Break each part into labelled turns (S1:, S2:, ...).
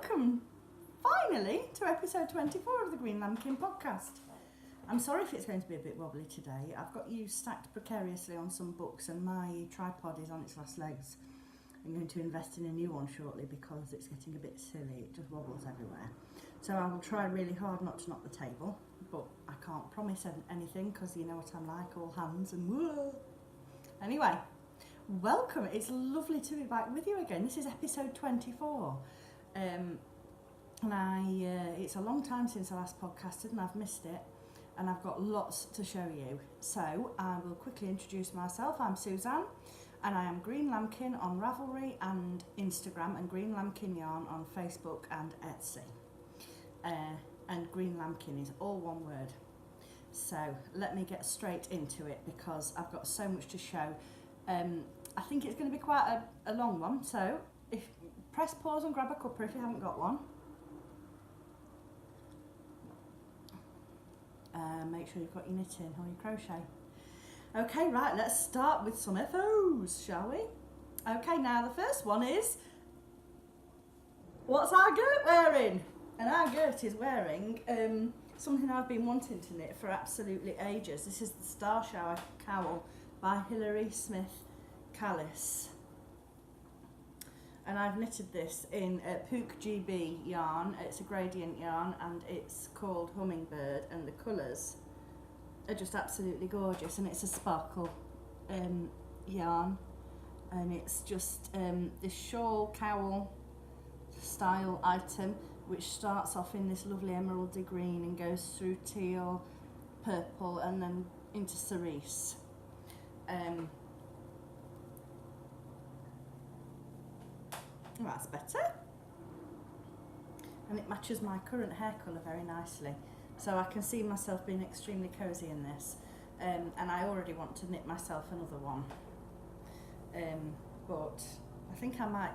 S1: welcome finally to episode 24 of the Green Lambkin podcast. I'm sorry if it's going to be a bit wobbly today. I've got you stacked precariously on some books and my tripod is on its last legs. I'm going to invest in a new one shortly because it's getting a bit silly. It just wobbles everywhere. So I will try really hard not to knock the table, but I can't promise anything because you know what I'm like, all hands and whoa. Anyway, welcome. It's lovely to be back with you again. This is episode 24. It's a long time since I last podcasted and I've missed it. And I've got lots to show you. So I will quickly introduce myself. I'm Suzanne and I am Green Lambkin on Ravelry and Instagram and Green Lambkin Yarn on Facebook and Etsy. And Green Lambkin is all one word. So let me get straight into it because I've got so much to show. I think it's going to be quite a long one. So press pause and grab a cuppa if you haven't got one. Make sure you've got your knitting or your crochet. Okay, right, let's start with some FOs, shall we? Okay, now the first one is, what's our Gert wearing? And our Gert is wearing something I've been wanting to knit for absolutely ages. This is the Star Shower Cowl by Hilary Smith Callis. And I've knitted this in Pook GB yarn. It's a gradient yarn and it's called Hummingbird, and the colours are just absolutely gorgeous, and it's a sparkle yarn, and it's just this shawl cowl style item which starts off in this lovely emeraldy green and goes through teal, purple and then into cerise. That's better, and it matches my current hair colour very nicely, so I can see myself being extremely cosy in this, and I already want to knit myself another one, but I think I might,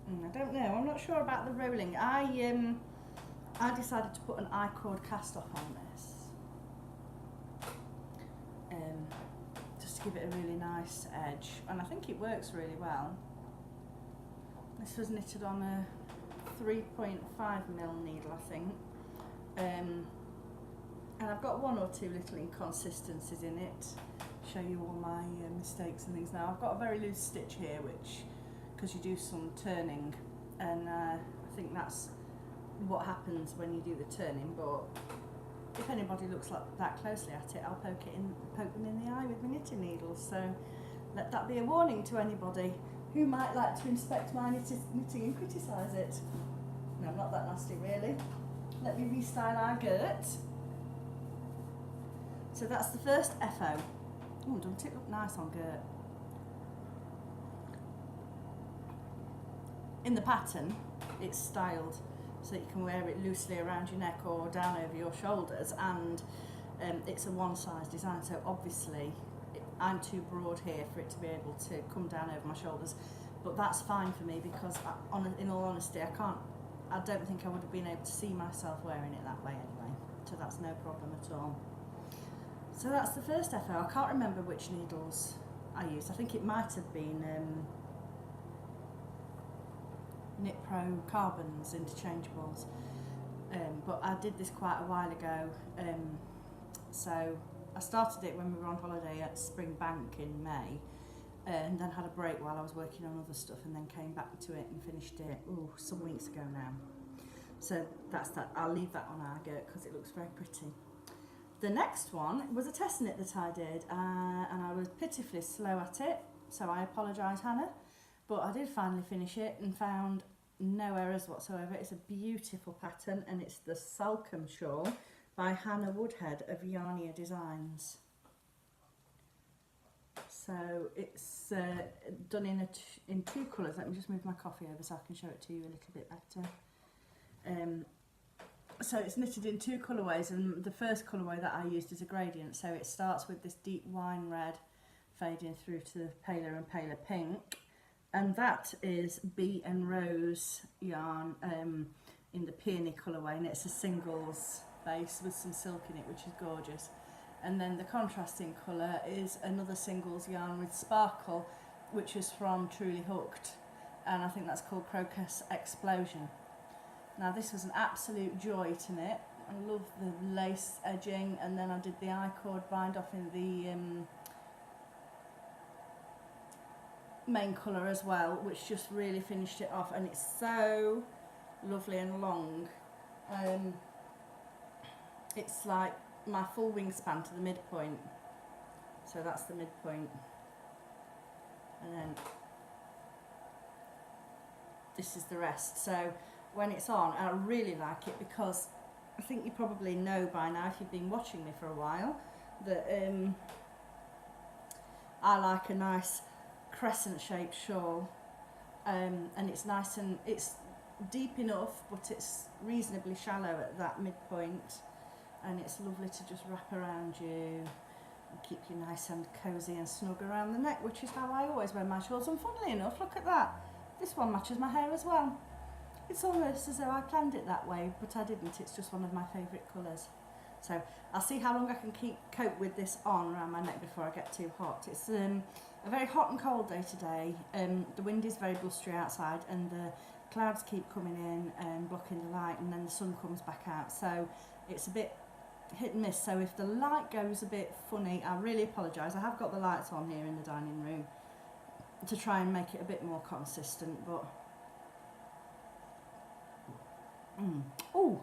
S1: I don't know, I'm not sure about the rolling. I decided to put an I-cord cast off on this, just to give it a really nice edge, and I think it works really well. This was knitted on a 3.5mm needle, I think, and I've got one or two little inconsistencies in it. Show you all my mistakes and things now. I've got a very loose stitch here, which, because you do some turning, and I think that's what happens when you do the turning. But if anybody looks like that closely at it, I'll poke them in the eye with my knitting needles. So let that be a warning to anybody who might like to inspect my knitting and criticise it. No, I'm not that nasty really. Let me restyle our Gert. So that's the first FO. Oh, doesn't it look nice on Gert? In the pattern, it's styled so that you can wear it loosely around your neck or down over your shoulders, and it's a one-size design, so obviously I'm too broad here for it to be able to come down over my shoulders, but that's fine for me because in all honesty I don't think I would have been able to see myself wearing it that way anyway, so that's no problem at all. So that's the first FO. I can't remember which needles I used. I think it might have been Knit Pro Carbons interchangeables, but I did this quite a while ago, so I started it when we were on holiday at Spring Bank in May, and then had a break while I was working on other stuff, and then came back to it and finished it some weeks ago now. So that's that. I'll leave that on our Gert because it looks very pretty. The next one was a test knit that I did, and I was pitifully slow at it, so I apologise, Hannah, but I did finally finish it and found no errors whatsoever. It's a beautiful pattern, and it's the Salcombe shawl by Hannah Woodhead of Yarnia Designs. So it's done in two colours. Let me just move my coffee over so I can show it to you a little bit better. So it's knitted in two colourways, and the first colourway that I used is a gradient. So it starts with this deep wine red fading through to the paler and paler pink, and that is Bee and Rose yarn in the peony colourway, and it's a singles base with some silk in it, which is gorgeous. And then the contrasting colour is another singles yarn with sparkle, which is from Truly Hooked, and I think that's called Crocus Explosion. Now this was an absolute joy to knit. I love the lace edging, and then I did the I-cord bind off in the main colour as well, which just really finished it off, and it's so lovely and long. It's like my full wingspan to the midpoint, so that's the midpoint, and then this is the rest. So when it's on, I really like it because I think you probably know by now, if you've been watching me for a while, that I like a nice crescent shaped shawl, and it's nice and it's deep enough, but it's reasonably shallow at that midpoint, and it's lovely to just wrap around you and keep you nice and cosy and snug around the neck, which is how I always wear my shawls. And funnily enough, look at that, this one matches my hair as well. It's almost as though I planned it that way, but I didn't. It's just one of my favourite colours. So I'll see how long I can cope with this on around my neck before I get too hot. It's a very hot and cold day today. The wind is very blustery outside, and the clouds keep coming in and blocking the light, and then the sun comes back out. So it's a bit hit and miss. So if the light goes a bit funny, I really apologise. I have got the lights on here in the dining room to try and make it a bit more consistent, but oh,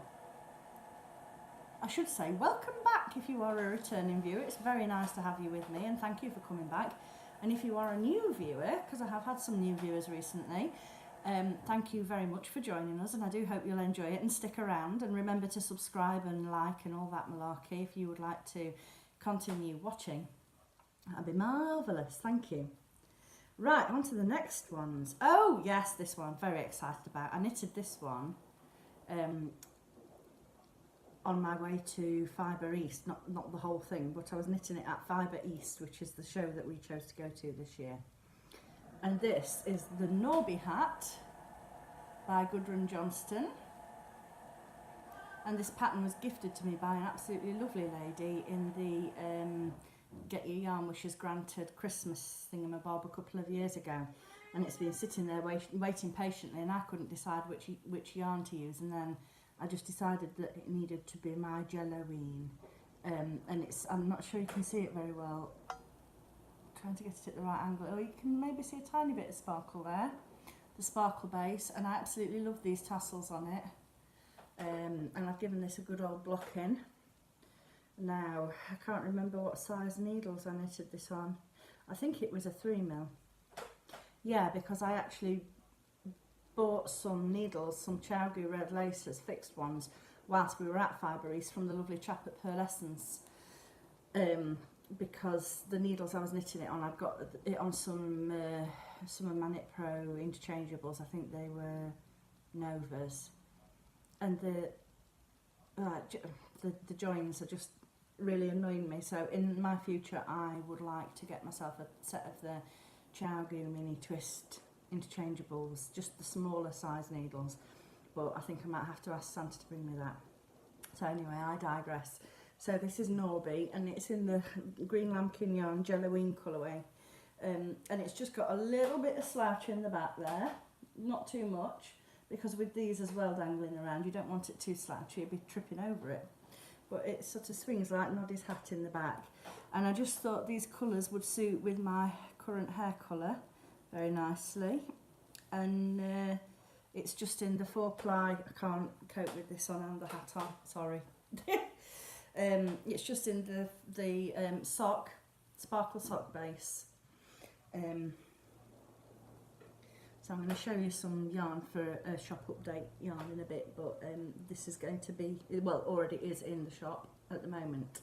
S1: I should say welcome back if you are a returning viewer. It's very nice to have you with me, and thank you for coming back. And if you are a new viewer, because I have had some new viewers recently, thank you very much for joining us, and I do hope you'll enjoy it and stick around, and remember to subscribe and like and all that malarkey if you would like to continue watching. That'd be marvellous, thank you. Right, on to the next ones. Oh yes, this one I'm very excited about. I knitted this one on my way to Fibre East, not the whole thing, but I was knitting it at Fibre East, which is the show that we chose to go to this year. And this is the Norby hat by Gudrun Johnston, and this pattern was gifted to me by an absolutely lovely lady in the Get Your Yarn Wishes Granted Christmas thingamabob a couple of years ago, and it's been sitting there waiting patiently, and I couldn't decide which yarn to use, and then I just decided that it needed to be my Jelloween, and it's, I'm not sure you can see it very well, trying to get it at the right angle. Oh, you can maybe see a tiny bit of sparkle there, the sparkle base, and I absolutely love these tassels on it, and I've given this a good old block in. Now, I can't remember what size needles I knitted this on. I think it was a 3mm. Yeah, because I actually bought some needles, some Chowgu red laces, fixed ones, whilst we were at Fibre East from the lovely chap at Pearl Essence. Because the needles I was knitting it on, I've got it on some of my Knit Pro interchangeables. I think they were Novas, and the joins are just really annoying me. So in my future, I would like to get myself a set of the Chowgu mini twist interchangeables, just the smaller size needles. But I think I might have to ask Santa to bring me that. So anyway, I digress. So this is Norby, and it's in the Green Lambkin Yarn Jelloween colourway, and it's just got a little bit of slouch in the back there, not too much, because with these as well dangling around, you don't want it too slouchy, you'd be tripping over it. But it sort of swings like Noddy's hat in the back, and I just thought these colours would suit with my current hair colour very nicely, and it's just in the 4-ply. I can't cope with this on and the hat on, sorry. It's just in the sparkle sock base. So I'm going to show you some yarn for a shop update yarn in a bit, but this is going to be, well, already is in the shop at the moment.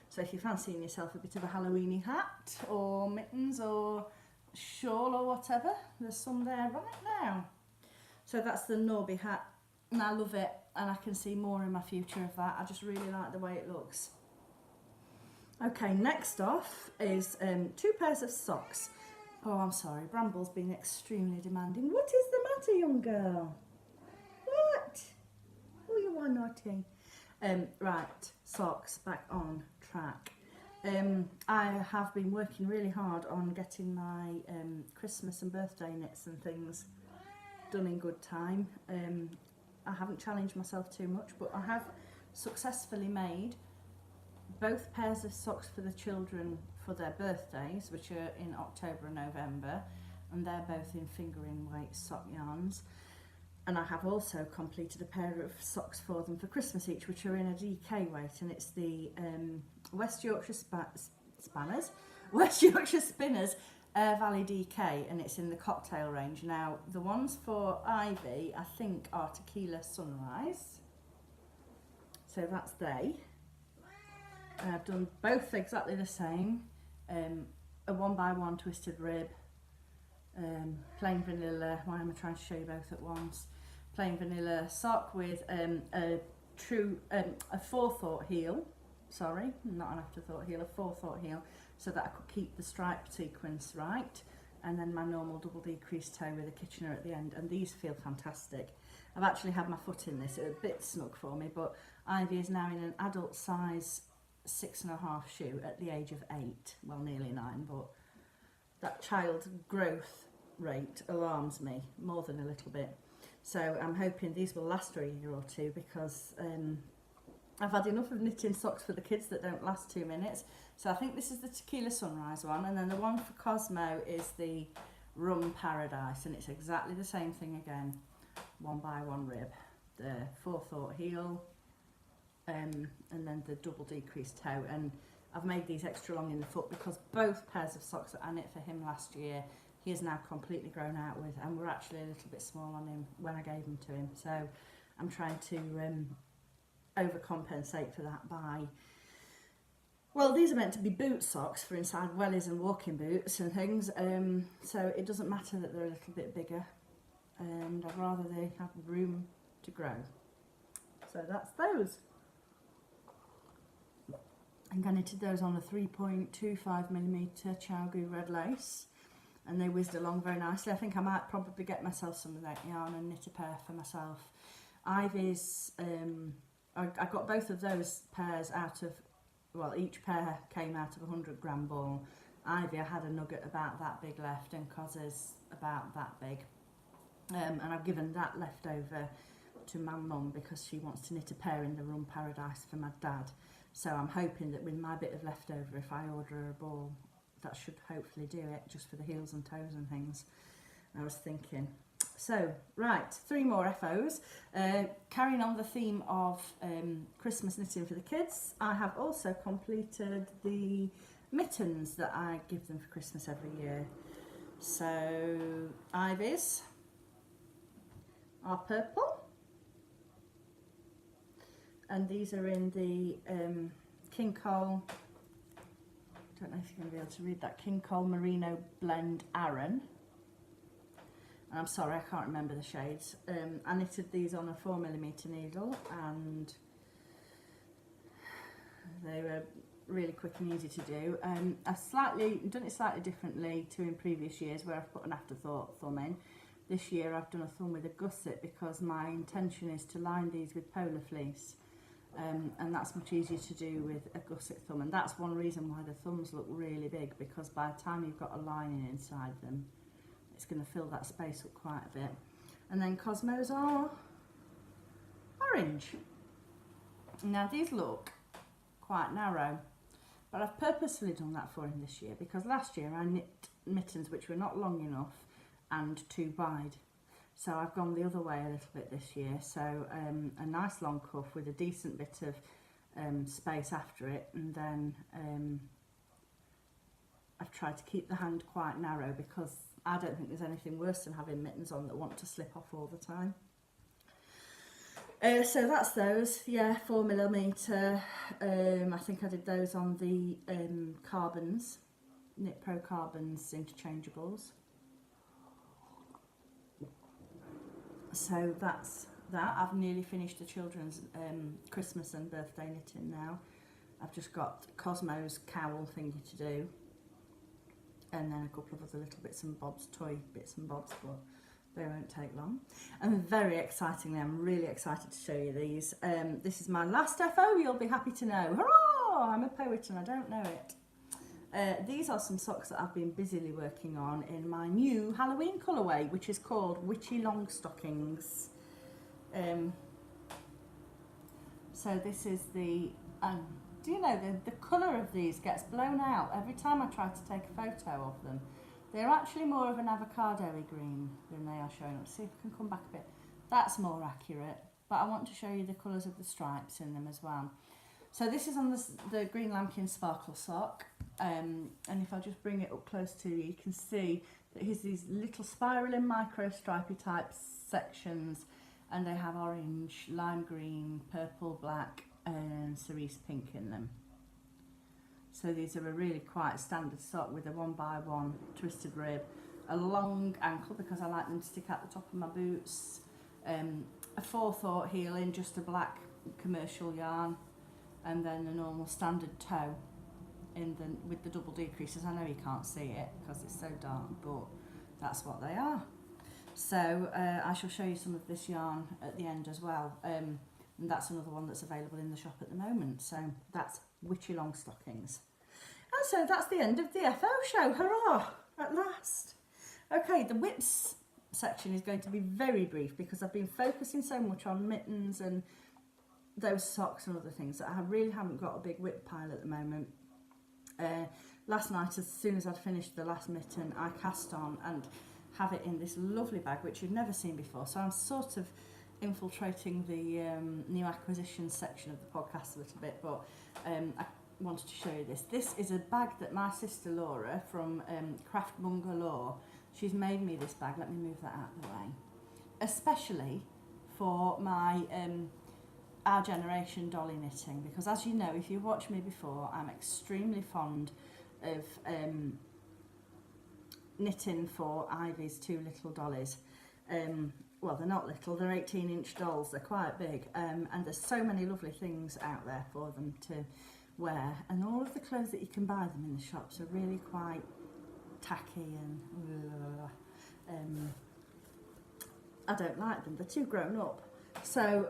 S1: So if you're fancying yourself a bit of a Halloweeny hat or mittens or shawl or whatever, there's some there right now. So that's the Norby hat, and I love it, and I can see more in my future of that. I just really like the way it looks. Okay, next off is 2 pairs of socks. Oh, I'm sorry, Bramble's been extremely demanding. What is the matter, young girl? What? Oh, you are naughty. Right, socks, back on track. I have been working really hard on getting my Christmas and birthday knits and things done in good time. I haven't challenged myself too much, but I have successfully made both pairs of socks for the children for their birthdays, which are in October and November, and they're both in fingering weight sock yarns. And I have also completed a pair of socks for them for Christmas each, which are in a DK weight, and it's the West Yorkshire Spanners, West Yorkshire Spinners Air Valley DK, and it's in the cocktail range. Now, the ones for Ivy, I think, are Tequila Sunrise. So that's they. I've done both exactly the same. A 1x1 twisted rib, plain vanilla. Why am I trying to show you both at once? Plain vanilla sock with a forethought heel. Sorry, not an afterthought heel, a forethought heel, so that I could keep the stripe sequence right. And then my normal double decrease toe with a Kitchener at the end, and these feel fantastic. I've actually had my foot in this, it was a bit snug for me, but Ivy is now in an adult size 6.5 shoe at the age of 8, well nearly 9, but that child's growth rate alarms me more than a little bit. So I'm hoping these will last for a year or two, because I've had enough of knitting socks for the kids that don't last 2 minutes. So I think this is the Tequila Sunrise one, and then the one for Cosmo is the Rum Paradise, and it's exactly the same thing again. 1x1 rib, the forethought heel, and then the double decrease toe. And I've made these extra long in the foot because both pairs of socks that I knit for him last year, he is now completely grown out with, and were actually a little bit small on him when I gave them to him. So I'm trying to overcompensate for that by, well, these are meant to be boot socks for inside wellies and walking boots and things, so it doesn't matter that they're a little bit bigger, and I'd rather they have room to grow. So that's those. And I knitted those on a 3.25mm ChiaoGoo red lace, and they whizzed along very nicely. I think I might probably get myself some of that yarn and knit a pair for myself. Ivy's, I got both of those pairs out of, well, each pair came out of a 100-gram ball. Ivy, I had a nugget about that big left, and Coz's about that big. And I've given that left over to my mum because she wants to knit a pair in the Rum Paradise for my dad. So I'm hoping that with my bit of leftover, if I order her a ball, that should hopefully do it, just for the heels and toes and things, I was thinking. So, right, 3 more FOs. Carrying on the theme of Christmas knitting for the kids, I have also completed the mittens that I give them for Christmas every year. So, Ivy's are purple, and these are in the King Cole, I don't know if you're going to be able to read that, King Cole Merino Blend Aran. I'm sorry, I can't remember the shades. I knitted these on a 4mm needle, and they were really quick and easy to do. I've done it slightly differently to in previous years, where I've put an afterthought thumb in. This year I've done a thumb with a gusset because my intention is to line these with polar fleece, and that's much easier to do with a gusset thumb, and that's one reason why the thumbs look really big, because by the time you've got a lining inside them, it's going to fill that space up quite a bit. And then Cosmos are orange. Now these look quite narrow, but I've purposefully done that for him this year, because last year I knit mittens which were not long enough and too wide. So I've gone the other way a little bit this year. So a nice long cuff with a decent bit of space after it, and then I've tried to keep the hand quite narrow, because I don't think there's anything worse than having mittens on that want to slip off all the time. So that's those, yeah, 4mm. I think I did those on the Carbons, Knit Pro Carbons interchangeables. So that's that. I've nearly finished the children's Christmas and birthday knitting now. I've just got Cosmo's cowl thingy to do, and then a couple of other little bits and bobs, toy bits and bobs, but they won't take long. And very excitingly, I'm really excited to show you these. This is my last FO, you'll be happy to know. Hurrah! I'm a poet and I don't know it. These are some socks that I've been busily working on in my new Halloween colourway, which is called Witchy Long Stockings. So this is the, do you know, the colour of these gets blown out every time I try to take a photo of them. They're actually more of an avocado-y green than they are showing up. See if I can come back a bit. That's more accurate, but I want to show you the colours of the stripes in them as well. So this is on the Green Lambkin Sparkle Sock, and if I just bring it up close to you, you can see that here's these little spiraling micro stripy type sections, and they have orange, lime green, purple, black and cerise pink in them. So these are a really quite standard sock with a 1x1 twisted rib, a long ankle because I like them to stick out the top of my boots, a forethought heel in just a black commercial yarn, and then a normal standard toe in with the double decreases. I know you can't see it because it's so dark, but that's what they are. So I shall show you some of this yarn at the end as well, and that's another one that's available in the shop at the moment. So that's Witchy Long Stockings. And so that's the end of the FO show. Hurrah! At last. Okay, the whips section is going to be very brief because I've been focusing so much on mittens and those socks and other things that I really haven't got a big whip pile at the moment. Last night, as soon as I'd finished the last mitten, I cast on and have it in this lovely bag which you've never seen before. So I'm sort of infiltrating the new acquisitions section of the podcast a little bit, but I wanted to show you this. This is a bag that my sister Laura from Craftmonger Law, she's made me this bag. Let me move that out of the way, especially for my Our Generation dolly knitting, because as you know, if you watched me before, I'm extremely fond of knitting for Ivy's two little dollies. Well, they're not little, they're 18-inch dolls, they're quite big, and there's so many lovely things out there for them to wear, and all of the clothes that you can buy them in the shops are really quite tacky and I don't like them, they're too grown up. So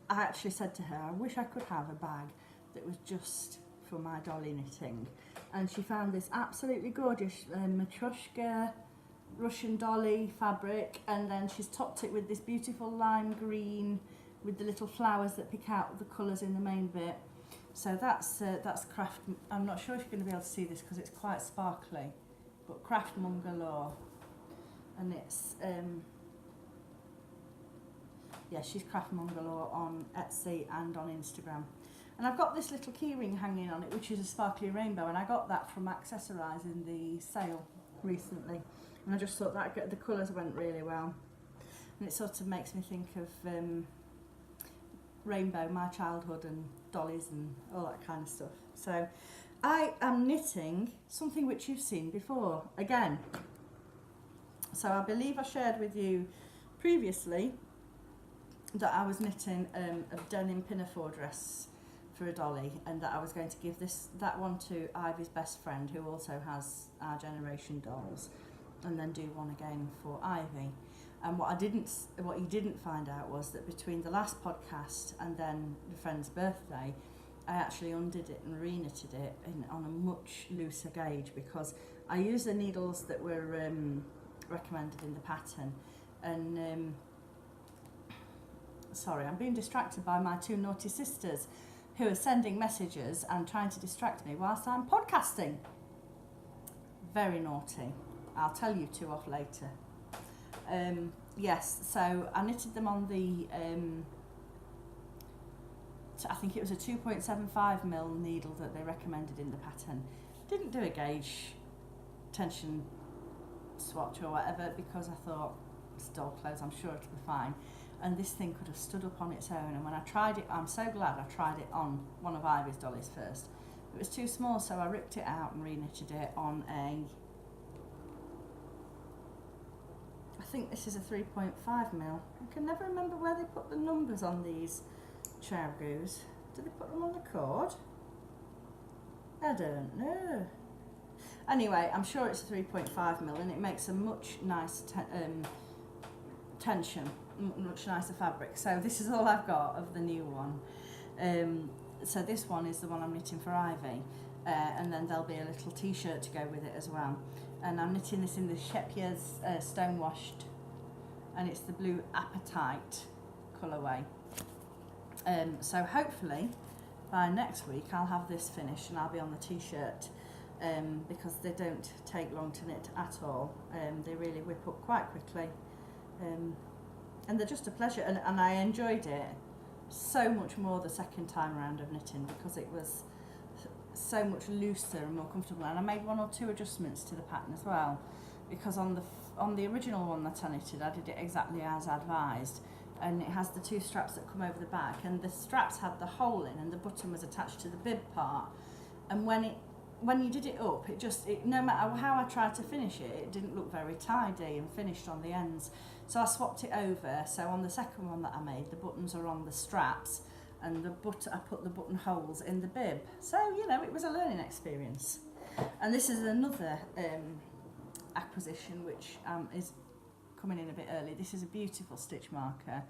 S1: I actually said to her, I wish I could have a bag that was just for my dolly knitting, and she found this absolutely gorgeous Matryoshka Russian dolly fabric, and then she's topped it with this beautiful lime green with the little flowers that pick out the colours in the main bit. So that's Craft. I'm not sure if you're going to be able to see this because it's quite sparkly, but Craftmonger Law, and it's yeah, she's Craftmonger Law on Etsy and on Instagram. And I've got this little keyring hanging on it, which is a sparkly rainbow, and I got that from Accessorise the sale recently. And I just thought that the colours went really well, and it sort of makes me think of Rainbow, my childhood, and dollies and all that kind of stuff. So I am knitting something which you've seen before again. So I believe I shared with you previously that I was knitting a denim pinafore dress for a dolly, and that I was going to give that one to Ivy's best friend, who also has Our Generation dolls, and then do one again for Ivy. And what you didn't find out was that between the last podcast and then the friend's birthday, I actually undid it and re-knitted it on a much looser gauge, because I used the needles that were recommended in the pattern. And sorry, I'm being distracted by my two naughty sisters who are sending messages and trying to distract me whilst I'm podcasting. Very naughty. I'll tell you two off later. Yes, so I knitted them on the, I think it was a 2.75mm needle that they recommended in the pattern. Didn't do a gauge tension swatch or whatever, because I thought, it's doll clothes, I'm sure it'll be fine. And this thing could have stood up on its own, and when I tried it, I'm so glad I tried it on one of Ivy's dollies first. It was too small, so I ripped it out and re-knitted it on a, I think this is a 3.5mm. I can never remember where they put the numbers on these Chow-goos. Do they put them on the cord? I don't know. Anyway, I'm sure it's a 3.5mm, and it makes a much nice tension, much nicer fabric. So this is all I've got of the new one. So this one is the one I'm knitting for Ivy, and then there'll be a little t-shirt to go with it as well. And I'm knitting this in the Shepier's Stonewashed, and it's the blue Apatite colourway. So hopefully by next week I'll have this finished and I'll be on the t-shirt, because they don't take long to knit at all. They really whip up quite quickly, and they're just a pleasure, and I enjoyed it so much more the second time round of knitting because it was so much looser and more comfortable, and I made 1 or 2 adjustments to the pattern as well, because on the original one that I knitted I did it exactly as advised, and it has the 2 straps that come over the back, and the straps had the hole in and the button was attached to the bib part, and when you did it up, no matter how I tried to finish it, it didn't look very tidy and finished on the ends. So I swapped it over, so on the second one that I made, the buttons are on the straps, and I put the buttonholes in the bib. So, you know, it was a learning experience. And this is another acquisition which is coming in a bit early. This is a beautiful stitch marker,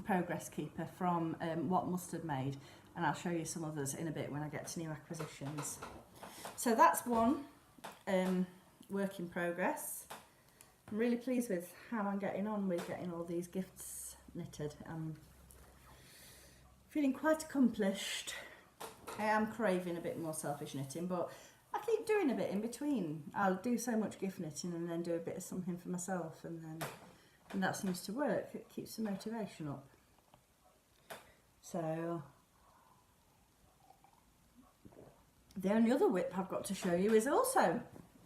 S1: progress keeper from What Mustard made, and I'll show you some others in a bit when I get to new acquisitions. So that's one work in progress. I'm really pleased with how I'm getting on with getting all these gifts knitted. I'm feeling quite accomplished. I am craving a bit more selfish knitting, but I keep doing a bit in between. I'll do so much gift knitting and then do a bit of something for myself, and that seems to work. It keeps the motivation up. So the only other whip I've got to show you is also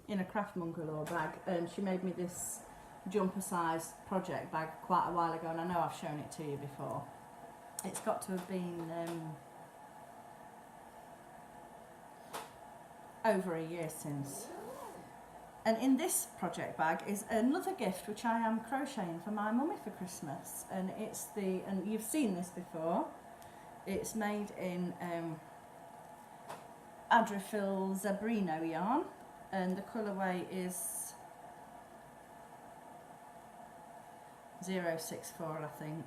S1: in a Craft Mongalore bag, and she made me this jumper size project bag quite a while ago, and I know I've shown it to you before. It's got to have been over a year since. And in this project bag is another gift which I am crocheting for my mummy for Christmas, and and you've seen this before. It's made in Adrifil Zebrino yarn, and the colourway is 064, I think.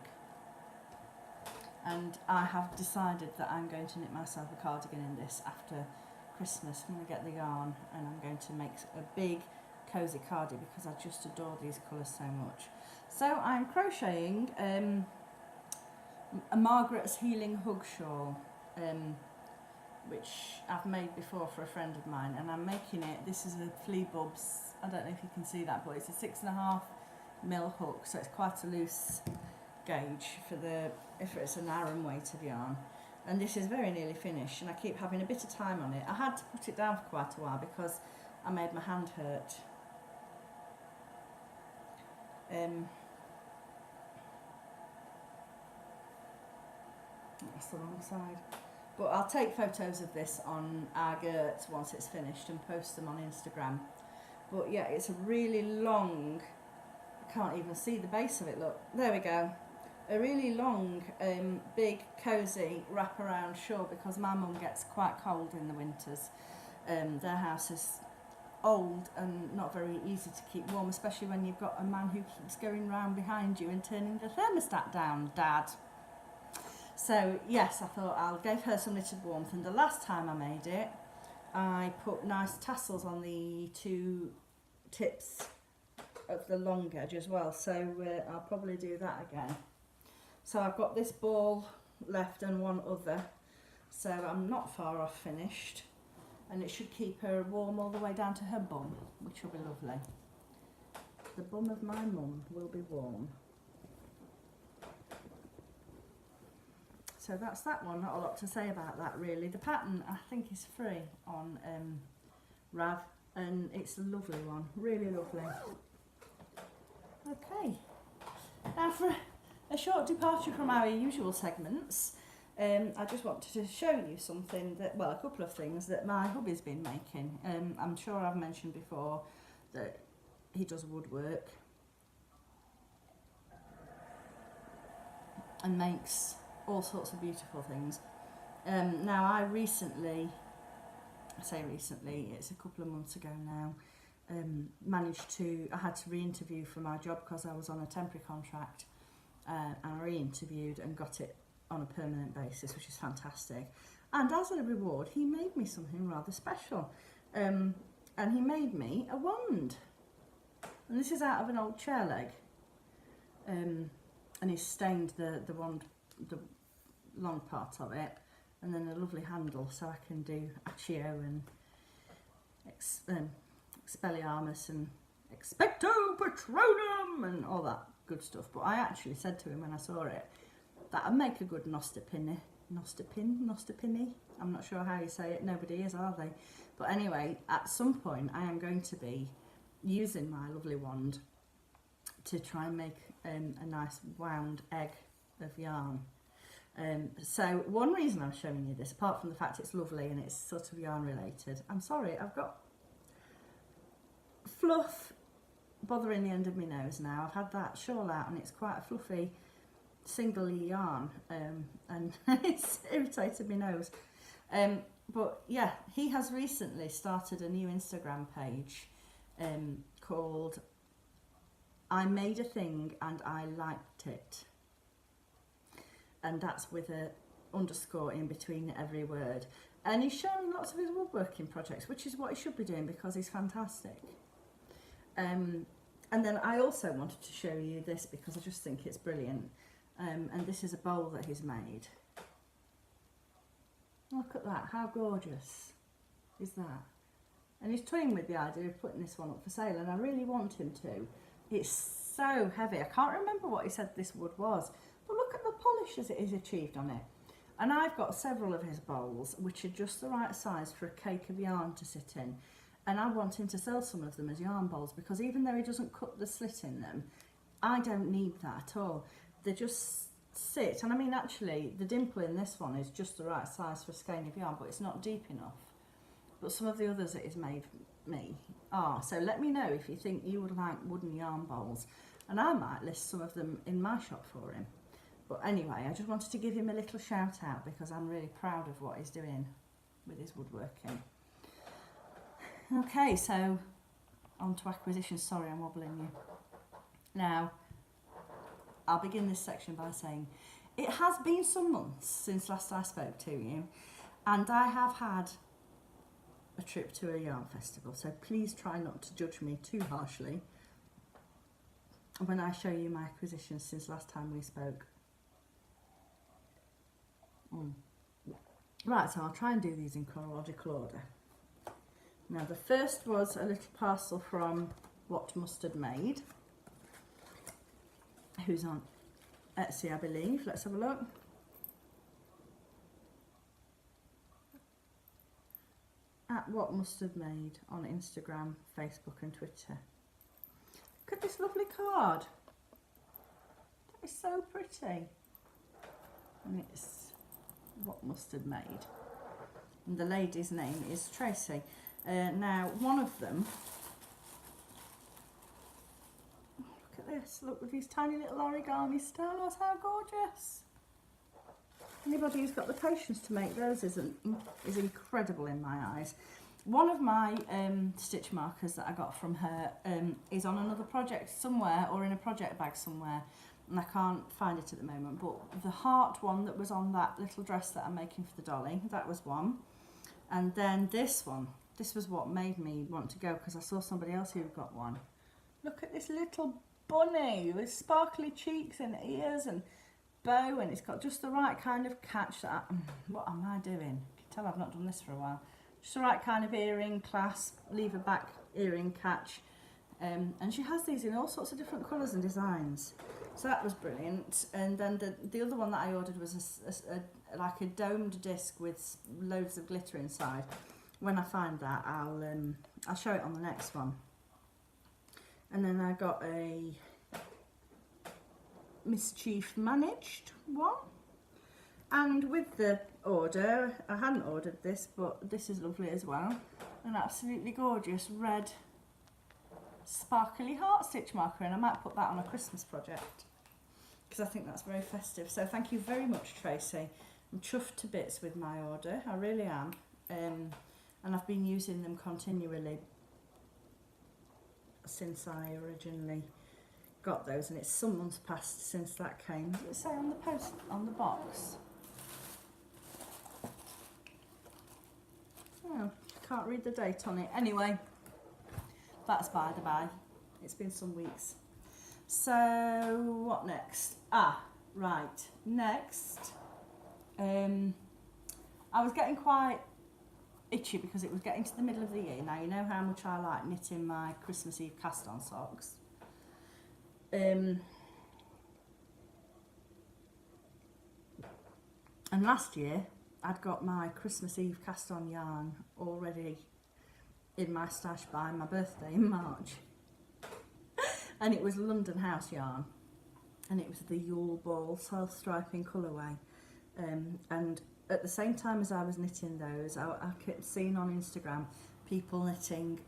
S1: And I have decided that I'm going to knit myself a cardigan in this after Christmas. I'm going to get the yarn and I'm going to make a big cosy cardi because I just adore these colours so much. So I'm crocheting a Margaret's Healing Hug Shawl, which I've made before for a friend of mine, and I'm making it, this is a Flea Bubs, I don't know if you can see that, but it's a 6.5mm hook, so it's quite a loose gauge if it's an Aran weight of yarn. And this is very nearly finished, and I keep having a bit of time on it. I had to put it down for quite a while because I made my hand hurt. That's the wrong side. But I'll take photos of this on our Gert once it's finished and post them on Instagram. But yeah, it's a really long, I can't even see the base of it, look. There we go. A really long, big, cosy wraparound shawl because my mum gets quite cold in the winters. Their house is old and not very easy to keep warm, especially when you've got a man who keeps going round behind you and turning the thermostat down, Dad. So yes, I thought I'll give her some knitted warmth, and the last time I made it, I put nice tassels on the 2 tips of the long edge as well, so I'll probably do that again. So I've got this ball left and one other, so I'm not far off finished, and it should keep her warm all the way down to her bum, which will be lovely. The bum of my mum will be warm. So that's that one. Not a lot to say about that really. The pattern I think is free on Rav, and it's a lovely one, really lovely. Okay, now for a short departure from our usual segments, I just wanted to show you something that, well, a couple of things that my hubby's been making. I'm sure I've mentioned before that he does woodwork and makes all sorts of beautiful things. Now I say recently, it's a couple of months ago now, I had to re-interview for my job because I was on a temporary contract, and I re-interviewed and got it on a permanent basis, which is fantastic. And as a reward, he made me something rather special, and he made me a wand, and this is out of an old chair leg. and he's stained the long part of it, and then a lovely handle so I can do Accio and Expelliarmus and Expecto Patronum and all that good stuff. But I actually said to him when I saw it that I'd make a good Nostipini. I'm not sure how you say it. Nobody is, are they? But anyway, at some point I am going to be using my lovely wand to try and make a nice wound egg of yarn. So one reason I'm showing you this, apart from the fact it's lovely and it's sort of yarn related, I'm sorry, I've got fluff bothering the end of my nose now. I've had that shawl out and it's quite a fluffy single yarn, and it's irritated my nose. But yeah, he has recently started a new Instagram page called I Made a Thing and I Liked It. And that's with a underscore in between every word. And he's showing lots of his woodworking projects, which is what he should be doing because he's fantastic. And then I also wanted to show you this because I just think it's brilliant. And this is a bowl that he's made. Look at that, how gorgeous is that? And he's toying with the idea of putting this one up for sale, and I really want him to. It's so heavy. I can't remember what he said this wood was, but look at the polish as it is achieved on it. And I've got several of his bowls which are just the right size for a cake of yarn to sit in, and I want him to sell some of them as yarn bowls because even though he doesn't cut the slit in them, I don't need that at all. They just sit, and I mean actually the dimple in this one is just the right size for a skein of yarn, but it's not deep enough. But some of the others that he's made me are. So let me know if you think you would like wooden yarn bowls, and I might list some of them in my shop for him. But anyway, I just wanted to give him a little shout out because I'm really proud of what he's doing with his woodworking. Okay, so on to acquisitions. Sorry, I'm wobbling you. Now, I'll begin this section by saying it has been some months since last I spoke to you, and I have had a trip to a yarn festival, so please try not to judge me too harshly when I show you my acquisitions since last time we spoke. Right, so I'll try and do these in chronological order. Now the first was a little parcel from What Mustard Made, who's on Etsy I believe. Let's have a look. At What Mustard Made on Instagram, Facebook and Twitter. Look at this lovely card. That is so pretty. And it's What Mustard Made. And the lady's name is Tracy. Now, one of them, look at this, look with these tiny little origami stars, how gorgeous. Anybody who's got the patience to make those is incredible in my eyes. One of my stitch markers that I got from her is on another project somewhere, or in a project bag somewhere, and I can't find it at the moment, but the heart one that was on that little dress that I'm making for the dolly, that was one. And then this one, this was what made me want to go because I saw somebody else who got one. Look at this little bunny with sparkly cheeks and ears and bow, and it's got just the right kind of catch that what am I doing? You can tell I've not done this for a while. Just the right kind of earring, clasp, lever back earring catch, and she has these in all sorts of different colours and designs, so that was brilliant. And then the other one that I ordered was like a domed disc with loads of glitter inside. When I find that, I'll show it on the next one. And then I got a Mischief Managed one, and with the order, I hadn't ordered this, but this is lovely as well, an absolutely gorgeous red sparkly heart stitch marker, and I might put that on a Christmas project because I think that's very festive. So thank you very much, Tracy. I'm chuffed to bits with my order, I really am, and I've been using them continually since I originally got those, and it's some months past since that came. Does it say on the post, on the box? Oh, can't read the date on it. Anyway, that's by the by. It's been some weeks. So what next? Right, next, I was getting quite itchy because it was getting to the middle of the year. Now you know how much I like knitting my Christmas Eve cast-on socks. And last year I'd got my Christmas Eve cast-on yarn already in my stash by my birthday in March. And it was London House yarn, and it was the Yule Ball self-striping colourway. And at the same time as I was knitting those, I kept seeing on Instagram people knitting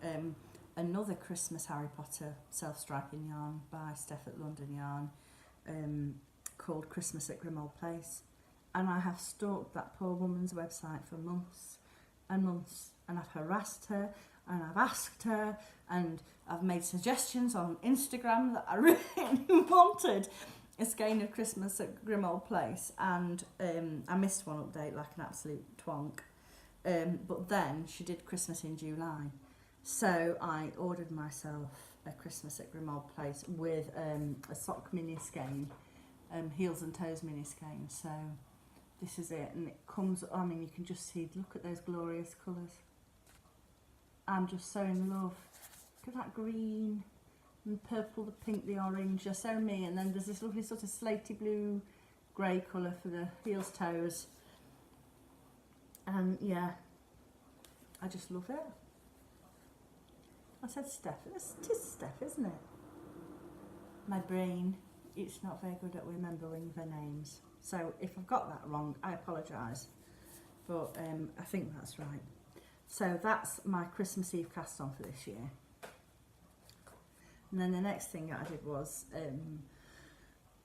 S1: another Christmas Harry Potter self-striping yarn by Steph at London Yarn, called Christmas at Grimmauld Place. And I have stalked that poor woman's website for months and months, and I've harassed her, and I've asked her, and I've made suggestions on Instagram that I really wanted a skein of Christmas at Grimmauld Place, and I missed one update like an absolute twonk. But then she did Christmas in July, so I ordered myself a Christmas at Grimmauld Place with a sock mini skein, heels and toes mini skein. So this is it, and it comes, I mean, you can just see, look at those glorious colours. I'm just so in love. Look at that green and purple, the pink, the orange, they're so me. And then there's this lovely sort of slaty blue grey colour for the heels, toes. And yeah, I just love it. I said Steph, it is Steph, isn't it? My brain, it's not very good at remembering their names. So if I've got that wrong, I apologise. But I think that's right. So that's my Christmas Eve cast on for this year. And then the next thing I did was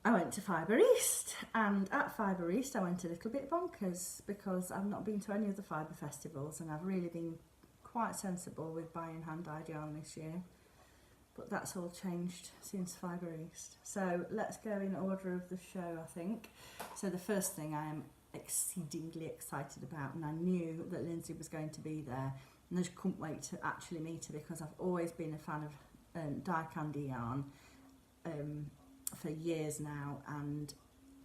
S1: I went to Fibre East, and at Fibre East I went a little bit bonkers because I've not been to any of the fibre festivals, and I've really been quite sensible with buying hand-dyed yarn this year. But that's all changed since Fibre East. So let's go in order of the show, I think. So the first thing I am exceedingly excited about, and I knew that Lindsay was going to be there, and I just couldn't wait to actually meet her because I've always been a fan of dye candy yarn for years now, and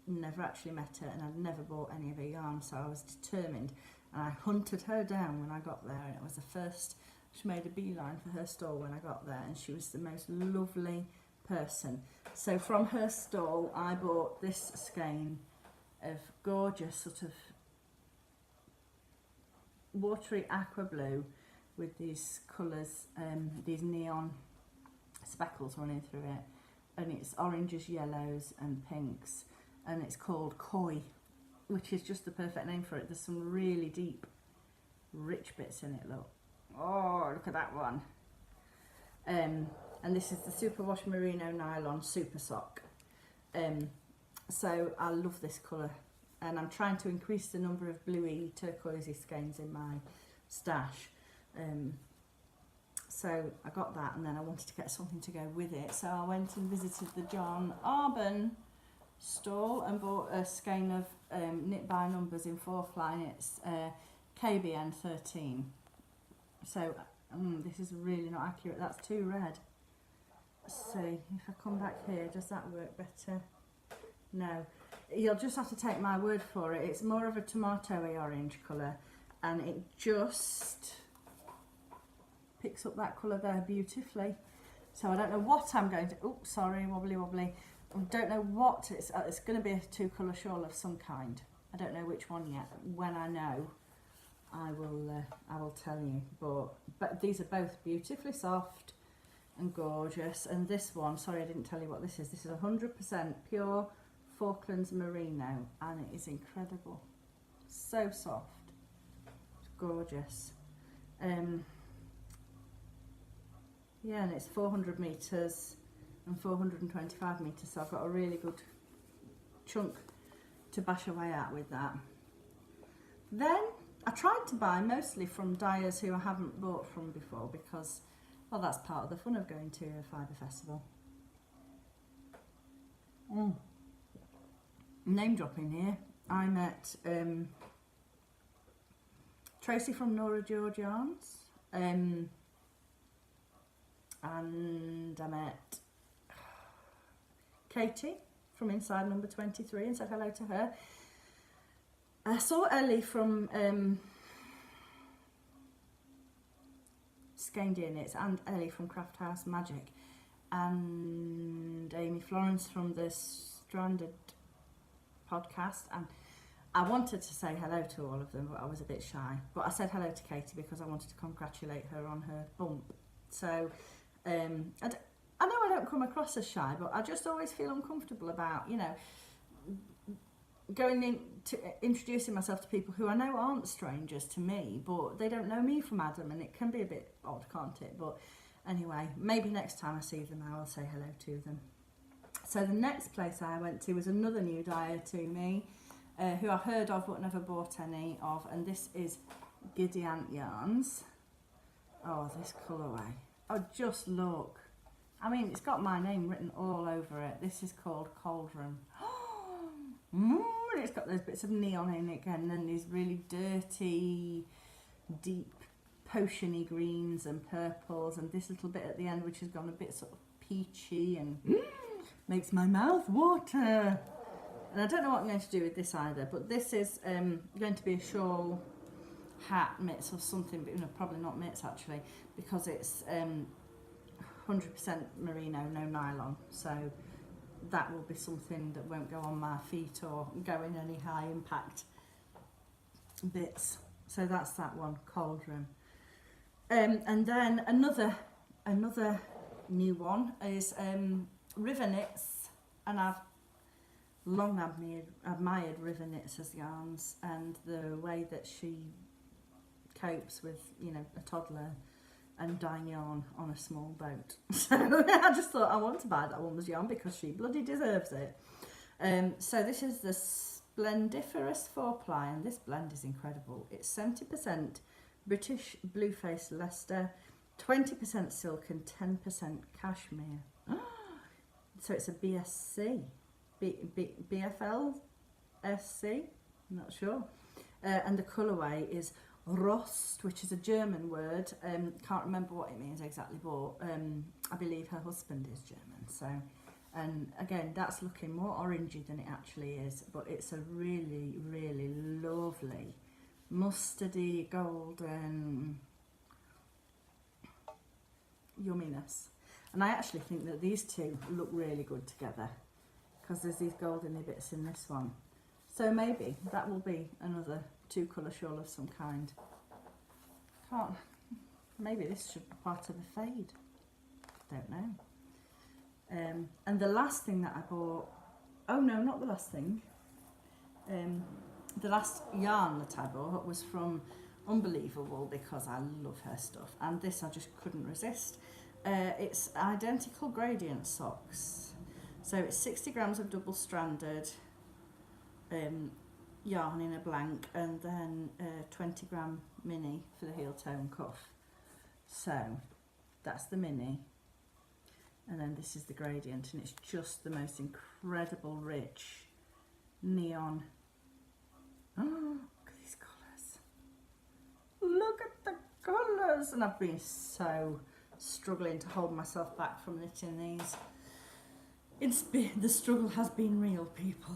S1: never actually met her, and I'd never bought any of her yarn, so I was determined, and I hunted her down when I got there, and it was the first. She made a beeline for her stall when I got there, and she was the most lovely person. So from her stall I bought this skein of gorgeous sort of watery aqua blue with these colours, these neon speckles running through it, and it's oranges, yellows and pinks, and it's called Koi, which is just the perfect name for it. There's some really deep, rich bits in it, look. Oh, look at that one. And this is the Superwash Merino Nylon Super Sock. So I love this colour, and I'm trying to increase the number of bluey turquoisey skeins in my stash. So I got that, and then I wanted to get something to go with it. So I went and visited the John Arbon stall and bought a skein of knit by numbers in 4-ply, and it's KBN 13. So this is really not accurate, that's too red. Let's see, if I come back here, does that work better? No, you'll just have to take my word for it. It's more of a tomatoey orange colour, and it just picks up that colour there beautifully. So I don't know what I'm going to, oh sorry, wobbly. I don't know what, it's going to be a 2-colour shawl of some kind. I don't know which one yet. When I know, I will tell you. But these are both beautifully soft and gorgeous. And this one, sorry I didn't tell you what this is. This is 100% pure Falklands Merino, and it is incredible. So soft, it's gorgeous. Yeah, and it's 400 metres and 425 metres, so I've got a really good chunk to bash away at with that. Then I tried to buy mostly from dyers who I haven't bought from before, because, well, that's part of the fun of going to a fibre festival. Name dropping here. I met Tracy from Nora George Yarns, and I met Katie from Inside Number 23 and said hello to her. I saw Ellie from Skein Knits and Ellie from Craft House Magic and Amy Florence from the Stranded podcast, and I wanted to say hello to all of them, but I was a bit shy. But I said hello to Katie because I wanted to congratulate her on her bump. So I know I don't come across as shy, but I just always feel uncomfortable about, you know, going in to introducing myself to people who I know aren't strangers to me, but they don't know me from Adam, and it can be a bit odd, can't it? But anyway, maybe next time I see them I will say hello to them. So the next place I went to was another new dyer to me, who I've heard of but never bought any of, and this is Giddy Ant Yarns. Oh, this colourway. Oh, just look. I mean, it's got my name written all over it. This is called Cauldron. It's got those bits of neon in it again, and these really dirty, deep, potiony greens and purples, and this little bit at the end which has gone a bit sort of peachy and makes my mouth water. And I don't know what I'm going to do with this either, but this is going to be a shawl, hat, mitts or something, but probably not mitts actually, because it's 100% merino, no nylon, so that will be something that won't go on my feet or go in any high impact bits. So that's that one, Cauldron. And then another new one is River Knits, and I've long admired River Knits as yarns, and the way that she copes with, you know, a toddler and dyeing yarn on a small boat. So I just thought I want to buy that woman's yarn because she bloody deserves it. So this is the Splendiferous 4-ply, and this blend is incredible. It's 70% British Blueface Leicester, 20% silk and 10% cashmere. So it's a BSC, BFL SC, I'm not sure. And the colourway is Rost, which is a German word. Can't remember what it means exactly, but I believe her husband is German. So, and again, that's looking more orangey than it actually is, but it's a really, really lovely mustardy golden yumminess. And I actually think that these two look really good together because there's these goldeny bits in this one. So maybe that will be another 2-colour shawl of some kind. Maybe this should be part of a fade. Don't know. And the last thing that I bought, oh no, not the last thing. The last yarn that I bought was from Unbelievable because I love her stuff, and this I just couldn't resist. It's Identical Gradient Socks. So it's 60 grams of double stranded yarn in a blank, and then 20 gram mini for the heel toe and cuff. So that's the mini, and then this is the gradient, and it's just the most incredible rich neon. Oh, look at these colours. Look at the colours. And I've been so struggling to hold myself back from knitting these. The struggle has been real, people.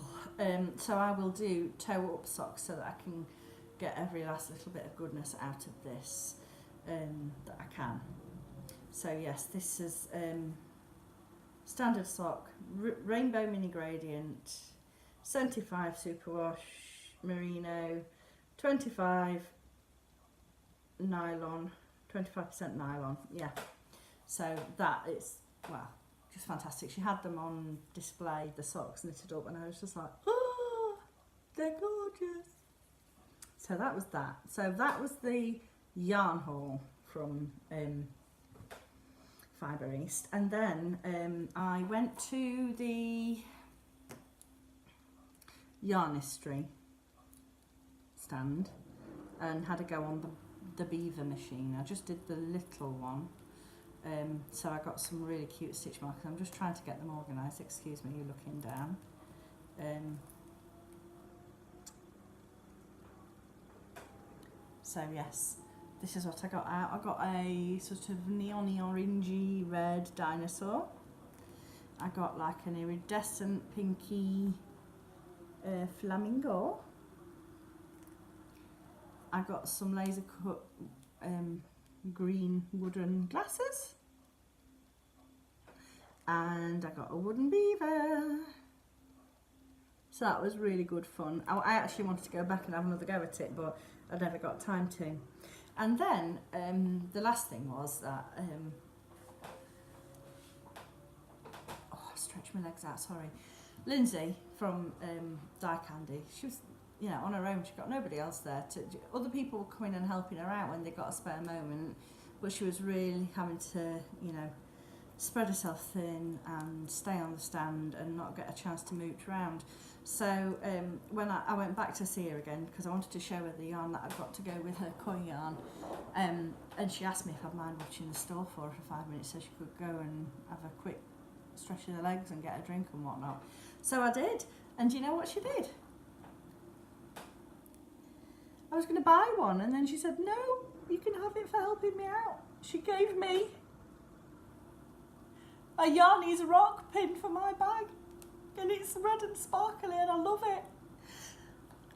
S1: So I will do toe up socks so that I can get every last little bit of goodness out of this that I can. So yes, this is standard sock, rainbow mini gradient, 75 superwash merino, 25 nylon, 25% nylon, yeah. So that is, well, just fantastic. She had them on display, the socks knitted up, and I was just like, oh, they're gorgeous. So that was that. So that was the yarn haul from Fibre East. And then I went to the Yarnistry stand and had a go on the beaver machine. I just did the little one. So I got some really cute stitch markers. I'm just trying to get them organised. Excuse me, you're looking down. So yes, this is what I got out. I got a sort of neon-y, orangey red dinosaur. I got like an iridescent pinky flamingo. I got some laser cut green wooden glasses. And I got a wooden beaver. So that was really good fun. I actually wanted to go back and have another go at it, but I never got time to. And then the last thing was that, I stretched my legs out, sorry. Lindsay from Dye Candy, she was, you know, on her own. She got nobody else there. Other people were coming and helping her out when they got a spare moment, but she was really having to, you know, spread herself thin and stay on the stand and not get a chance to mooch around. So when I went back to see her again, because I wanted to show her the yarn that I've got to go with her koi yarn, and she asked me if I'd mind watching the store for her for 5 minutes so she could go and have a quick stretch of the legs and get a drink and whatnot. So I did, and do you know what she did? I was going to buy one, and then she said, no, you can have it for helping me out. She gave me a Yarnies rock pin for my bag, and it's red and sparkly and I love it.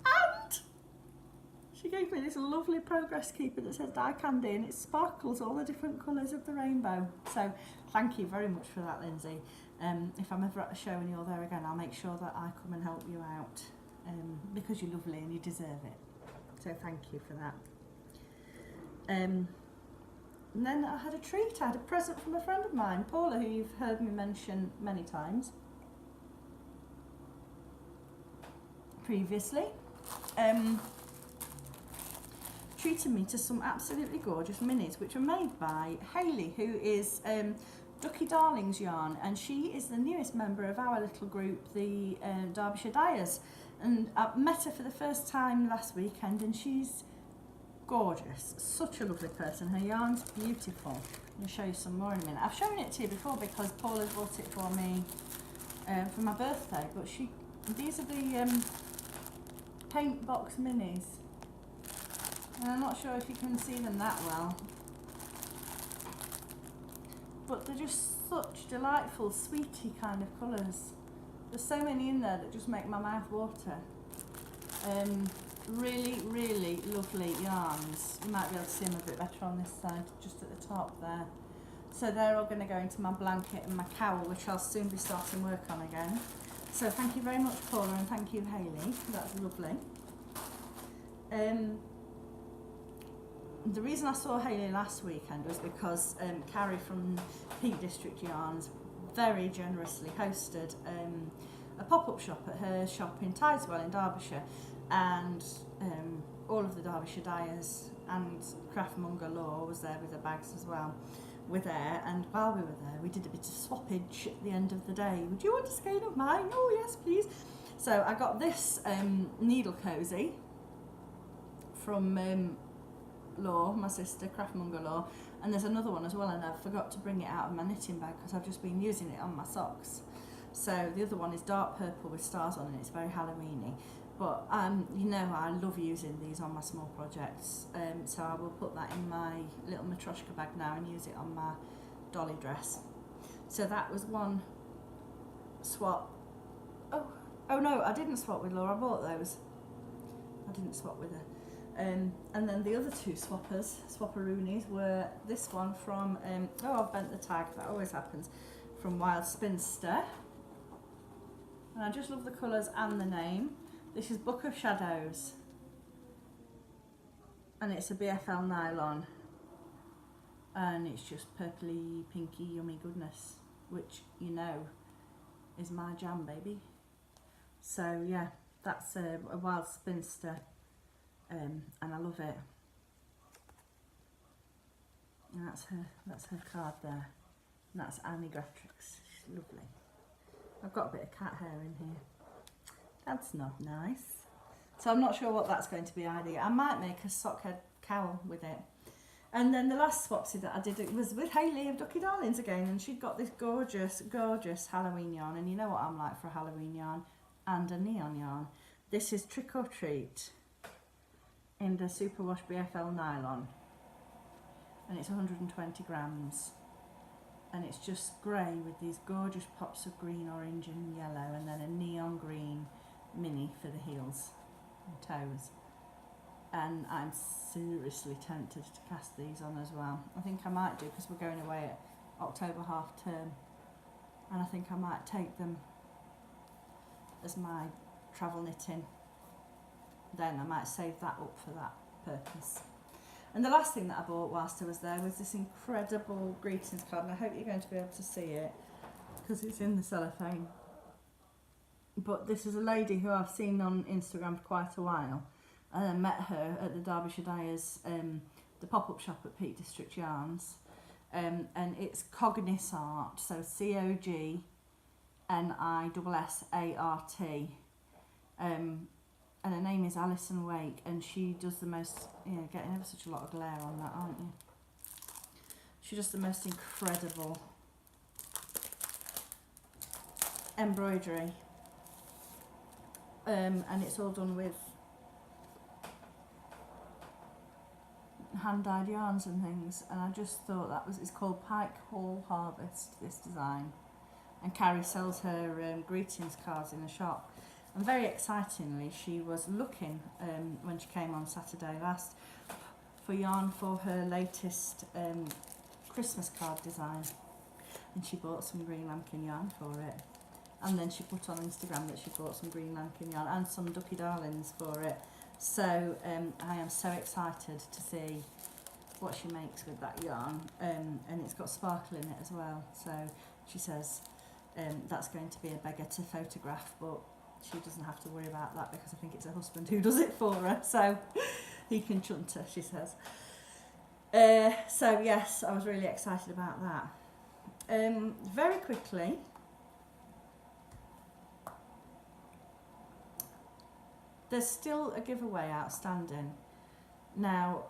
S1: And she gave me this lovely progress keeper that says Dye Candy, and it sparkles all the different colours of the rainbow. So thank you very much for that, Lindsay. If I'm ever at a show and you're there again, I'll make sure that I come and help you out, because you're lovely and you deserve it. So thank you for that. And then I had a treat. I had a present from a friend of mine, Paula, who you've heard me mention many times previously. Treated me to some absolutely gorgeous minis, which were made by Hayley, who is Ducky Darling's yarn, and she is the newest member of our little group, the Derbyshire Dyers. And I met her for the first time last weekend, and she's gorgeous, such a lovely person. Her yarn's beautiful. I'll show you some more in a minute. I've shown it to you before because Paula's bought it for me for my birthday, but these are the paint box minis, and I'm not sure if you can see them that well, but they're just such delightful sweetie kind of colours. There's so many in there that just make my mouth water. Really, really lovely yarns. You might be able to see them a bit better on this side, just at the top there. So they're all going to go into my blanket and my cowl, which I'll soon be starting work on again. So thank you very much, Paula, and thank you, Hayley. That's lovely. The reason I saw Hayley last weekend was because Carrie from Peak District Yarns very generously hosted a pop-up shop at her shop in Tideswell in Derbyshire, and all of the Derbyshire Dyers and Craftmonger Law was there with their bags as well. We're there, and while we were there, we did a bit of swappage at the end of the day. Would you want a skein of mine? Oh yes, please. So I got this needle cozy from Law, my sister, Craftmonger Law, and there's another one as well, and I forgot to bring it out of my knitting bag because I've just been using it on my socks. So the other one is dark purple with stars on it. It's very Halloweeny, but you know, I love using these on my small projects, so I will put that in my little Matryoshka bag now and use it on my dolly dress. So that was one swap. Oh no, I didn't swap with Laura, I bought those. I didn't swap with her. And then the other two swapperoonies were this one from, I've bent the tag, that always happens, from Wild Spinster. And I just love the colours and the name. This is Book of Shadows. And it's a BFL nylon. And it's just purpley, pinky, yummy goodness, which, you know, is my jam, baby. So yeah, that's a Wild Spinster. And I love it. And that's her card there. And that's Annie Gretrix. She's lovely. I've got a bit of cat hair in here. That's not nice. So I'm not sure what that's going to be either. I might make a sockhead cowl with it. And then the last swapsy that I did was with Hayley of Ducky Darlings again, and she'd got this gorgeous, gorgeous Halloween yarn, and you know what I'm like for a Halloween yarn and a neon yarn. This is Trick or Treat in the Superwash BFL nylon, and it's 120 grams. and it's just grey with these gorgeous pops of green, orange and yellow, and then a neon green mini for the heels and toes. And I'm seriously tempted to cast these on as well. I think I might do, because we're going away at October half term, and I think I might take them as my travel knitting. Then I might save that up for that purpose. And the last thing that I bought whilst I was there was this incredible greetings card, and I hope you're going to be able to see it because it's in the cellophane. But this is a lady who I've seen on Instagram for quite a while, and I met her at the Derbyshire Dyers, the pop-up shop at Peak District Yarns, and it's Cognis Art, so COGNISSART, and her name is Alison Wake, and she does the most, getting ever such a lot of glare on that, aren't you? She does the most incredible embroidery, and it's all done with hand-dyed yarns and things, and I just thought it's called Pike Hall Harvest, this design, and Carrie sells her greetings cards in the shop. And very excitingly, she was looking, when she came on Saturday last, for yarn for her latest Christmas card design, and she bought some green lambkin yarn for it, and then she put on Instagram that she bought some green lambkin yarn and some Ducky Darlings for it. So I am so excited to see what she makes with that yarn, and it's got sparkle in it as well. So she says that's going to be a beggar to photograph, but she doesn't have to worry about that because I think it's her husband who does it for her, so he can chunt her, she says. So yes, I was really excited about that. Very quickly, there's still a giveaway outstanding. Now,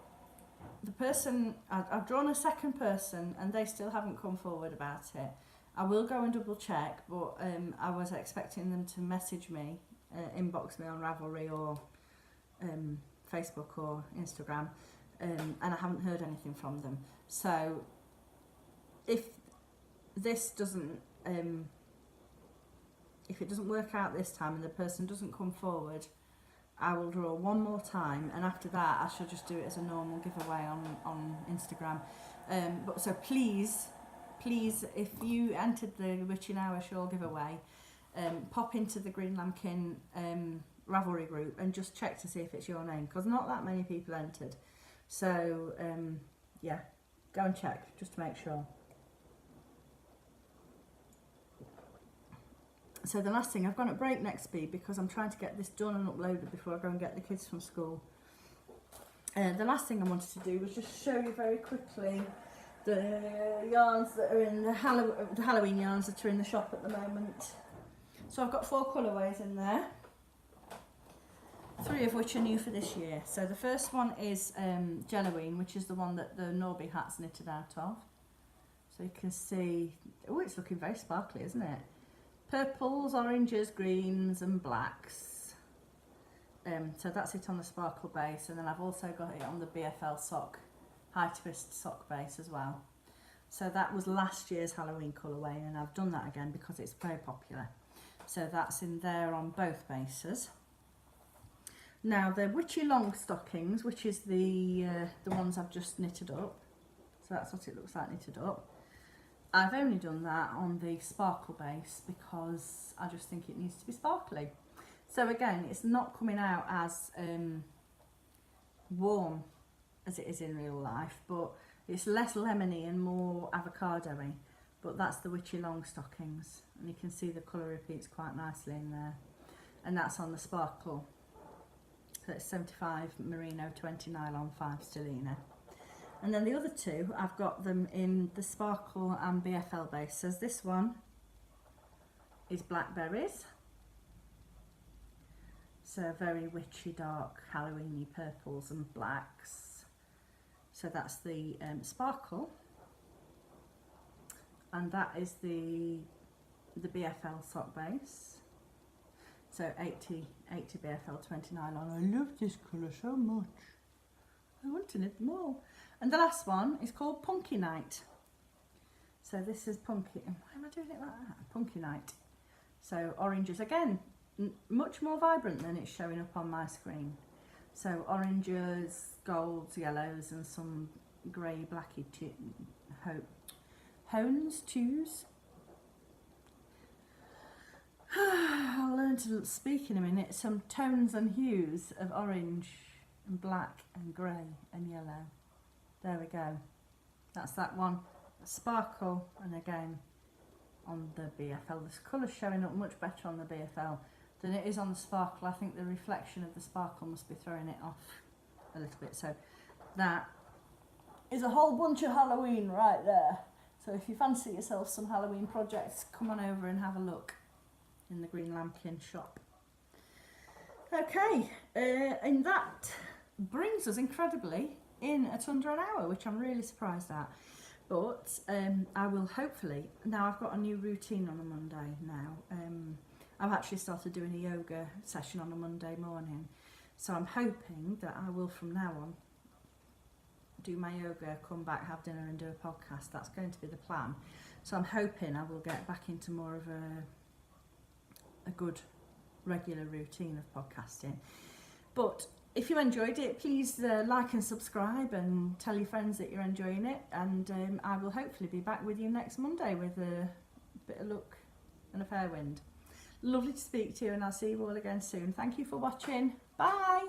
S1: the person, I've drawn a second person and they still haven't come forward about it. I will go and double check, but I was expecting them to message me, inbox me on Ravelry or Facebook or Instagram, and I haven't heard anything from them. So if this doesn't, if it doesn't work out this time and the person doesn't come forward, I will draw one more time, and after that I shall just do it as a normal giveaway on Instagram. But so please, if you entered the Witching Hour Shawl giveaway, pop into the Green Lambkin Ravelry group and just check to see if it's your name, because not that many people entered. So yeah, go and check just to make sure. So the last thing, I've gone at breakneck speed because I'm trying to get this done and uploaded before I go and get the kids from school. The last thing I wanted to do was just show you very quickly the yarns that are in the Halloween yarns that are in the shop at the moment. So I've got 4 colourways in there, 3 of which are new for this year. So the first one is Jelloween, which is the one that the Norby hat's knitted out of. So you can see, oh, it's looking very sparkly, isn't it? Purples, oranges, greens and blacks. So that's it on the sparkle base, and then I've also got it on the BFL sock, high twist sock base as well. So that was last year's Halloween colourway, and I've done that again because it's very popular. So that's in there on both bases. Now the Witchy Long stockings, which is the ones I've just knitted up. So that's what it looks like knitted up. I've only done that on the sparkle base because I just think it needs to be sparkly. So again, it's not coming out as warm as it is in real life, but it's less lemony and more avocado-y. But that's the Witchy Long stockings, and you can see the colour repeats quite nicely in there. And that's on the sparkle. So it's 75 merino, 20 nylon, 5 stellina. And then the other 2, I've got them in the sparkle and BFL base. So this one is blackberries. So very witchy, dark, Halloweeny purples and blacks. So that's the sparkle. And that is the BFL sock base. So 80 BFL, 20 nylon. I love this colour so much. I want to knit them all. And the last one is called Punky Night. So this is pumpkin. Why am I doing it like that? Pumpkinite. So oranges, again, much more vibrant than it's showing up on my screen. So oranges, golds, yellows, and some grey, blacky hones, twos. I'll learn to speak in a minute. Some tones and hues of orange and black and grey and yellow. There we go. That's that one. Sparkle, and again on the BFL. This colour's showing up much better on the BFL than it is on the sparkle. I think the reflection of the sparkle must be throwing it off a little bit. So that is a whole bunch of Halloween right there. So if you fancy yourself some Halloween projects, come on over and have a look in the Green Lambkin shop. Okay, and that brings us incredibly in at under an hour, which I'm really surprised at. But I will hopefully, now I've got a new routine on a Monday now. I've actually started doing a yoga session on a Monday morning. So I'm hoping that I will from now on do my yoga, come back, have dinner and do a podcast. That's going to be the plan. So I'm hoping I will get back into more of a good regular routine of podcasting. But if you enjoyed it, please like and subscribe and tell your friends that you're enjoying it, and I will hopefully be back with you next Monday with a bit of luck and a fair wind. Lovely to speak to you, and I'll see you all again soon. Thank you for watching. Bye.